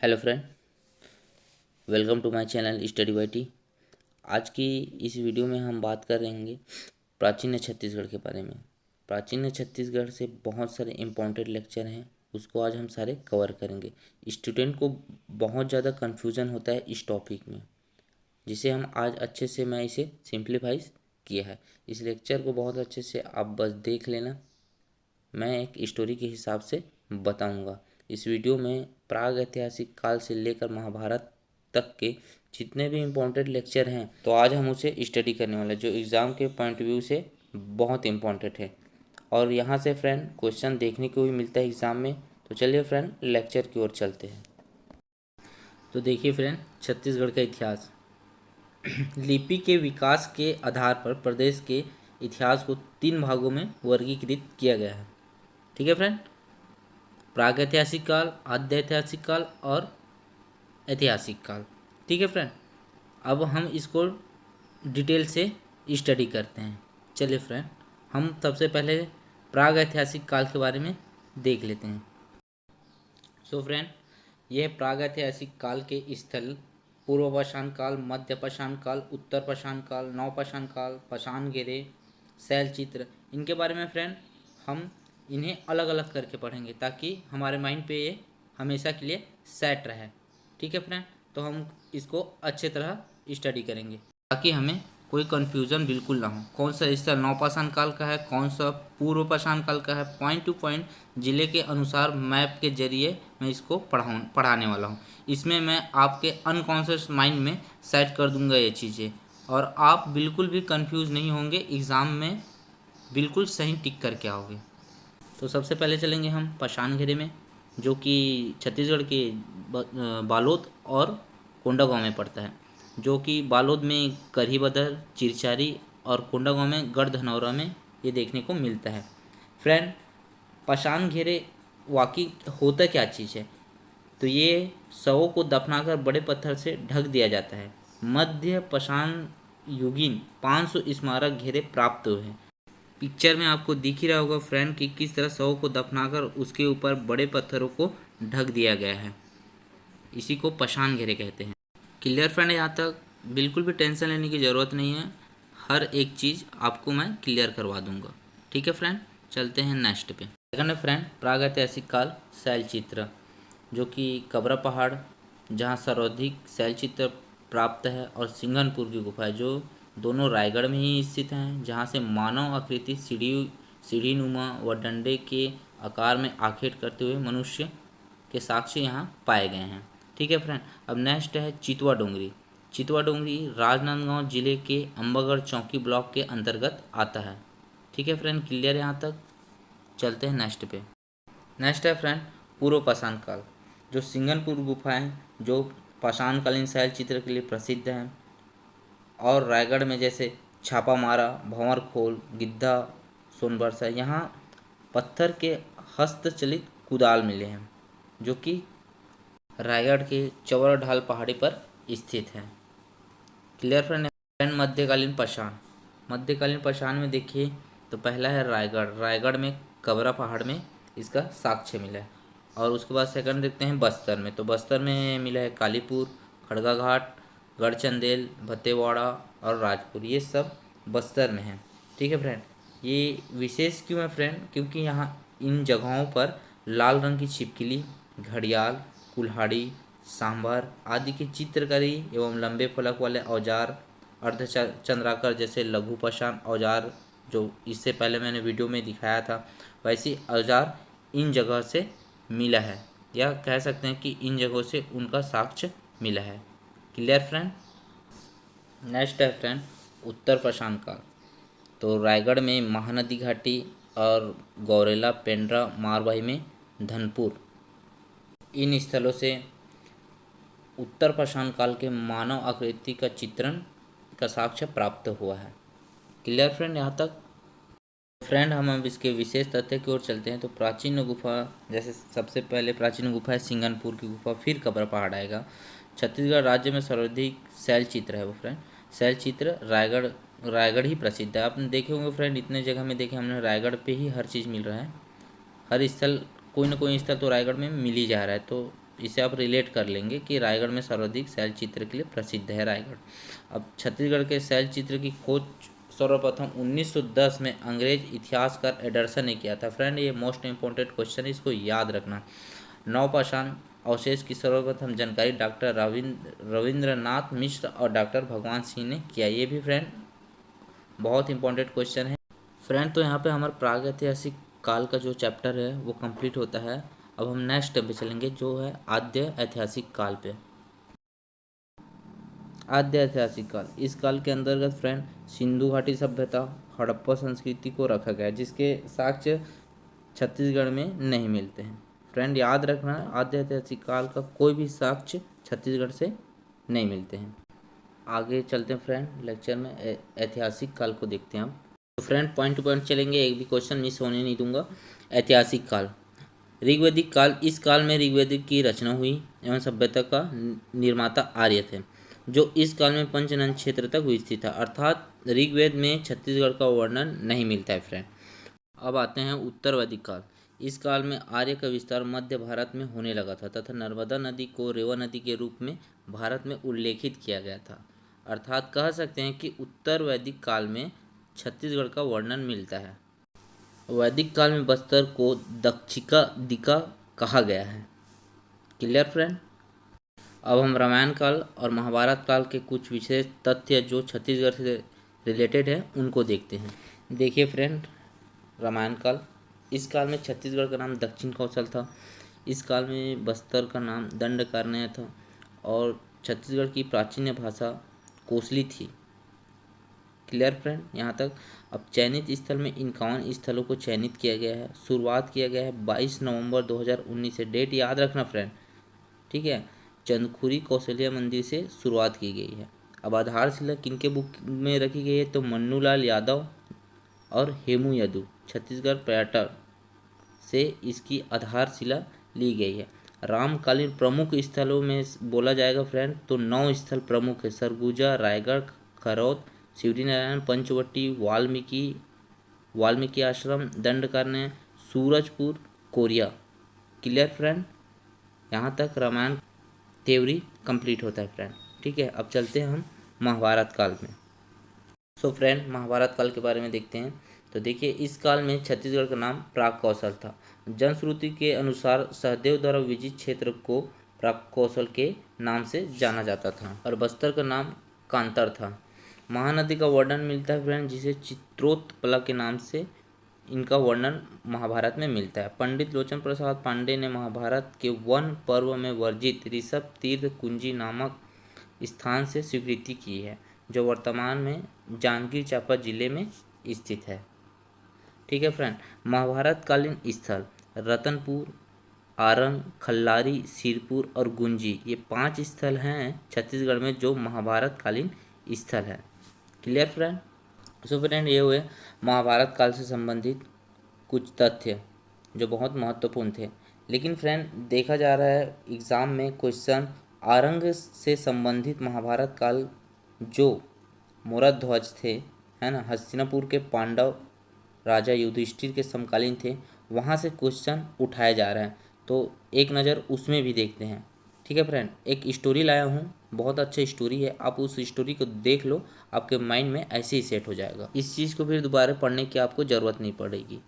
Hello friend, welcome to my channel study by T. आज की इस वीडियो में हम बात करेंगे प्राचीन छत्तीसगढ़ के बारे में। प्राचीन छत्तीसगढ़ से बहुत सारे इम्पोर्टेंट लेक्चर हैं, उसको आज हम सारे कवर करेंगे। स्टूडेंट को बहुत ज़्यादा कन्फ्यूज़न होता है इस टॉपिक में, जिसे हम आज अच्छे से मैं इसे सिंप्लीफाइज किया है। इस लेक्चर को बहुत अच्छे से आप बस देख लेना, मैं एक स्टोरी के हिसाब से बताऊंगा। इस वीडियो में प्राग ऐतिहासिक काल से लेकर महाभारत तक के जितने भी इम्पोर्टेंट लेक्चर हैं, तो आज हम उसे स्टडी करने वाले हैं, जो एग्ज़ाम के पॉइंट ऑफ व्यू से बहुत इम्पोर्टेंट है। और यहाँ से फ्रेंड क्वेश्चन देखने को भी मिलता है एग्ज़ाम में। तो चलिए फ्रेंड लेक्चर की ओर चलते हैं। तो देखिए फ्रेंड, छत्तीसगढ़ का इतिहास। लिपि के विकास के आधार पर प्रदेश के इतिहास को 3 भागों में वर्गीकृत किया गया है। ठीक है फ्रेंड, प्रागैतिहासिक काल, आद्य ऐतिहासिक काल और ऐतिहासिक काल। ठीक है फ्रेंड, अब हम इसको डिटेल से स्टडी करते हैं। चलिए फ्रेंड, हम सबसे पहले प्राग ऐतिहासिक काल के बारे में देख लेते हैं। सो फ्रेंड, यह प्राग ऐतिहासिक काल के स्थल पूर्व पाषाण काल, मध्य पाषाण काल, उत्तर पाषाण काल, नव पाषाण काल, पाषाण घेरे, शैलचित्र, इनके बारे में फ्रेंड हम इन्हें अलग अलग करके पढ़ेंगे, ताकि हमारे माइंड पे ये हमेशा के लिए सेट रहे। ठीक है फ्रेंड, तो हम इसको अच्छे तरह स्टडी करेंगे ताकि हमें कोई कन्फ्यूज़न बिल्कुल ना हो। कौन सा स्थल नवपाषाण काल का है, कौन सा पूर्व पाषाण काल का है, पॉइंट टू पॉइंट जिले के अनुसार मैप के जरिए मैं इसको पढ़ाने वाला हूँ। इसमें मैं आपके अनकॉन्शियस माइंड में सेट कर दूंगा ये चीज़ें, और आप बिल्कुल भी कंफ्यूज नहीं होंगे, एग्ज़ाम में बिल्कुल सही टिक करके आओगे। तो सबसे पहले चलेंगे हम पाषाण घेरे में, जो कि छत्तीसगढ़ के बालोद और कोंडागांव में पड़ता है। जो कि बालोद में करीबदर, चिरचारी और कोंडागांव में गढ़धनौरा में ये देखने को मिलता है। फ्रेंड, पाषाण घेरे वाकई होता क्या चीज़ है? तो ये शवों को दफनाकर बड़े पत्थर से ढक दिया जाता है। मध्य पाषाण युगीन 500 स्मारक घेरे प्राप्त हुए हैं। पिक्चर में आपको दिख ही रहा होगा फ्रेंड कि किस तरह शव को दफनाकर उसके ऊपर बड़े पत्थरों को ढक दिया गया है। इसी को पाषाण घेरे कहते हैं। क्लियर फ्रेंड, यहाँ तक बिल्कुल भी टेंशन लेने की ज़रूरत नहीं है, हर एक चीज़ आपको मैं क्लियर करवा दूंगा। ठीक है फ्रेंड, चलते हैं नेक्स्ट पे। सेकंड है फ्रेंड प्रागैतिहासिक काल, शैलचित्र, जो कि कबरा पहाड़ जहाँ सर्वाधिक शैलचित्र प्राप्त है, और सिंघनपुर की गुफा है, जो दोनों रायगढ़ में ही स्थित हैं, जहाँ से मानव आकृति सीढ़ी नुमा व डंडे के आकार में आखेट करते हुए मनुष्य के साक्ष्य यहाँ पाए गए हैं। ठीक है फ्रेंड, अब नेक्स्ट है चितवा डोंगरी। चितवा डोंगरी राजनांदगांव जिले के अंबागढ़ चौकी ब्लॉक के अंतर्गत आता है। ठीक है फ्रेंड, क्लियर यहाँ तक? चलते हैं नेक्स्ट पे। नेक्स्ट है फ्रेंड पूर्व पाषाण काल, जो सिंघनपुर गुफाएं, जो पाषाणकालीन शैल चित्र के लिए प्रसिद्ध हैं, और रायगढ़ में जैसे छापा मारा, भंवर खोल, गिद्धा, सोनबरसा, यहाँ पत्थर के हस्तचलित कुदाल मिले हैं, जो कि रायगढ़ के चौरा ढाल पहाड़ी पर स्थित है। Clear friend? मध्यकालीन पाषाण। मध्यकालीन पाषाण में देखिए तो पहला है रायगढ़। रायगढ़ में कबरा पहाड़ में इसका साक्ष्य मिला है। और उसके बाद सेकंड देखते हैं बस्तर में। तो बस्तर में मिला है कालीपुर, खड़गा घाट, गढ़चंदेल, भत्तेवाड़ा और राजपुर, ये सब बस्तर में है। ठीक है फ्रेंड, ये विशेष क्यों है फ्रेंड? क्योंकि यहाँ इन जगहों पर लाल रंग की छिपकली, घड़ियाल, कुल्हाड़ी, सांभर आदि की चित्रकारी एवं लंबे फलक वाले औजार, अर्धचंद्राकार जैसे लघु पाषाण औजार, जो इससे पहले मैंने वीडियो में दिखाया था, वैसी औजार इन जगह से मिला है, या कह सकते हैं कि इन जगहों से उनका साक्ष्य मिला है। Clear friend? नेक्स्ट है फ्रेंड उत्तर पाषाण काल। तो रायगढ़ में महानदी घाटी और गौरेला, पेंड्रा, मारवाही में धनपुर, इन स्थलों से उत्तर पाषाण काल के मानव आकृति का चित्रण का साक्ष्य प्राप्त हुआ है। क्लियर फ्रेंड यहाँ तक? फ्रेंड, हम अब इसके विशेष तथ्य की ओर चलते हैं। तो प्राचीन गुफा, जैसे सबसे पहले प्राचीन गुफा है सिंघनपुर की गुफा, फिर कबरा पहाड़ आएगा। छत्तीसगढ़ राज्य में सर्वाधिक शैल चित्र है वो फ्रेंड। शैल चित्र रायगढ़ ही प्रसिद्ध है। आपने देखे होंगे फ्रेंड, इतने जगह में देखे हमने, रायगढ़ पे ही हर चीज़ मिल रहा है। हर स्थल, कोई ना कोई स्थल तो रायगढ़ में मिल ही जा रहा है। तो इसे आप रिलेट कर लेंगे कि रायगढ़ में सर्वाधिक शैल चित्र के लिए प्रसिद्ध है रायगढ़। अब छत्तीसगढ़ के शैल चित्र की खोज सर्वप्रथम 1910 में अंग्रेज इतिहासकार एडरसन ने किया था। फ्रेंड, ये मोस्ट इंपॉर्टेंट क्वेश्चन है, इसको याद रखना। नवपाषाण अवशेष की सर्वप्रथम जानकारी डॉक्टर रविंद्रनाथ मिश्र और डॉक्टर भगवान सिंह ने किया। ये भी फ्रेंड बहुत इंपॉर्टेंट क्वेश्चन है। फ्रेंड, तो यहाँ पे हमारा प्रागैतिहासिक काल का जो चैप्टर है वो कंप्लीट होता है। अब हम नेक्स्ट स्टेप पे चलेंगे जो है आद्य ऐतिहासिक काल पे। आद्य ऐतिहासिक काल, इस काल के अंतर्गत फ्रेंड सिंधु घाटी सभ्यता, हड़प्पा संस्कृति को रखा गया है, जिसके साक्ष्य छत्तीसगढ़ में नहीं मिलते हैं। फ्रेंड याद रखना, आद्य ऐतिहासिक काल का कोई भी साक्ष्य छत्तीसगढ़ से नहीं मिलते हैं। आगे चलते हैं फ्रेंड, लेक्चर में ऐतिहासिक काल को देखते हैं हम। तो फ्रेंड पॉइंट टू पॉइंट चलेंगे, एक भी क्वेश्चन मिस होने नहीं दूंगा। ऐतिहासिक काल, ऋग्वैदिक काल, इस काल में ऋग्वेद की रचना हुई एवं सभ्यता का निर्माता आर्य थे, जो इस काल में पंचनंद क्षेत्र तक विस्तृत था। अर्थात ऋग्वेद में छत्तीसगढ़ का वर्णन नहीं मिलता है फ्रेंड। अब आते हैं उत्तर वैदिक काल। इस काल में आर्य का विस्तार मध्य भारत में होने लगा था तथा नर्मदा नदी को रेवा नदी के रूप में भारत में उल्लेखित किया गया था। अर्थात कह सकते हैं कि उत्तर वैदिक काल में छत्तीसगढ़ का वर्णन मिलता है। वैदिक काल में बस्तर को दक्षिका दिका कहा गया है। Clear friend. अब हम रामायण काल और महाभारत काल के कुछ विशेष तथ्य जो छत्तीसगढ़ से रिलेटेड है उनको देखते हैं। देखिए फ्रेंड, रामायण काल, इस काल में छत्तीसगढ़ का नाम दक्षिण कौशल था। इस काल में बस्तर का नाम दंडकारण्य था और छत्तीसगढ़ की प्राचीन भाषा कोसली थी। क्लियर फ्रेंड यहाँ तक। अब चयनित स्थल में 51 स्थलों को चयनित किया गया है। शुरुआत किया गया है 22 नवंबर 2019 से। डेट याद रखना फ्रेंड, ठीक है। चंदखुरी कौशल्या मंदिर से शुरुआत की गई है। अब आधारशिला किनके बुक में रखी गई है, तो मन्नूलाल यादव और हेमू यदु छत्तीसगढ़ पर्यटन से इसकी आधारशिला ली गई है। रामकालीन प्रमुख स्थलों में बोला जाएगा फ्रेंड तो 9 स्थल प्रमुख है। सरगुजा, रायगढ़, खरौद, शिवरीनारायण, पंचवटी, वाल्मीकि आश्रम, Dandakaranya, Surajpur, Korea. Clear friend, यहाँ तक रामायण थ्योरी कंप्लीट होता है फ्रेंड, ठीक है। अब चलते हैं हम महाभारत काल में। सो फ्रेंड, महाभारत काल के बारे में देखते हैं। तो देखिए, इस काल में छत्तीसगढ़ का नाम प्राग कौशल था। जनश्रुति के अनुसार सहदेव द्वारा विजित क्षेत्र को प्राग कौशल के नाम से जाना जाता था और बस्तर का नाम कांतर था। महानदी का वर्णन मिलता है फ्रेंड, जिसे चित्रोत्पला के नाम से इनका वर्णन महाभारत में मिलता है। पंडित लोचन प्रसाद पांडे ने महाभारत के वन पर्व में वर्जित ऋषभ तीर्थ कुंजी नामक स्थान से स्वीकृति की है, जो वर्तमान में जांजगीर चांपा जिले में स्थित है। ठीक है फ्रेंड। महाभारत कालीन स्थल रतनपुर, आरंग, खल्लारी, सिरपुर और गुंजी, ये 5 स्थल हैं छत्तीसगढ़ में जो महाभारत कालीन स्थल है। Clear friend. सो फ्रेंड, ये हुए महाभारत काल से संबंधित कुछ तथ्य जो बहुत महत्वपूर्ण थे। लेकिन फ्रेंड, देखा जा रहा है एग्ज़ाम में क्वेश्चन आरंग से संबंधित महाभारत काल जो मोरध्वज थे, है ना, हस्तिनापुर के पांडव राजा युधिष्ठिर के समकालीन थे, वहाँ से क्वेश्चन उठाए जा रहे हैं। तो एक नज़र उसमें भी देखते हैं। ठीक है फ्रेंड, एक स्टोरी लाया हूँ, बहुत अच्छा स्टोरी है, आप उस स्टोरी को देख लो, आपके माइंड में ऐसे ही सेट हो जाएगा। इस चीज़ को फिर दोबारा पढ़ने की आपको ज़रूरत नहीं पड़ेगी।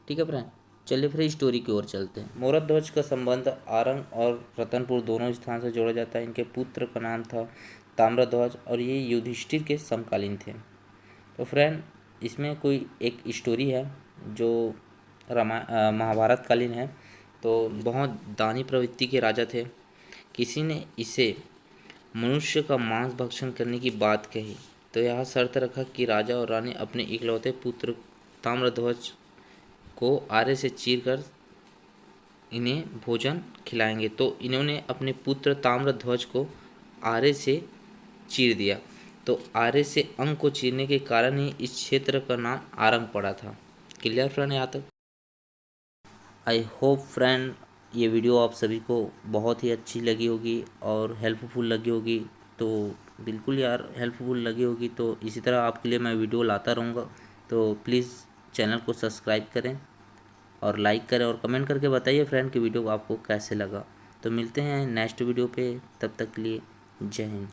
ठीक है फ्रेंड, चलिए फिर स्टोरी की ओर चलते हैं। मोरध्वज का संबंध आरंग और रतनपुर दोनों स्थान से जोड़ा जाता है। इनके पुत्र का नाम था ताम्रध्वज और ये युधिष्ठिर के समकालीन थे। तो फ्रेंड, इसमें कोई एक स्टोरी है जो महाभारत कालीन है। तो बहुत दानी प्रवृत्ति के राजा थे। किसी ने इसे मनुष्य का मांस भक्षण करने की बात कही तो यह शर्त रखा कि राजा और रानी अपने इकलौते पुत्र ताम्रध्वज को आरे से चीरकर इन्हें भोजन खिलाएंगे। तो इन्होंने अपने पुत्र ताम्रध्वज को आरे से चीर दिया। तो आरे से अंग को चीरने के कारण ही इस क्षेत्र का नाम आरंग पड़ा था। क्लियर फ्रेंड यहाँ तक। आई होप फ्रेंड ये वीडियो आप सभी को बहुत ही अच्छी लगी होगी और हेल्पफुल लगी होगी। तो बिल्कुल यार, हेल्पफुल लगी होगी तो इसी तरह आपके लिए मैं वीडियो लाता रहूँगा। तो प्लीज़ चैनल को सब्सक्राइब करें और लाइक करें और कमेंट करके बताइए फ्रेंड कि वीडियो आपको कैसे लगा। तो मिलते हैं नेक्स्ट वीडियो पे, तब तक के लिए जय हिंद।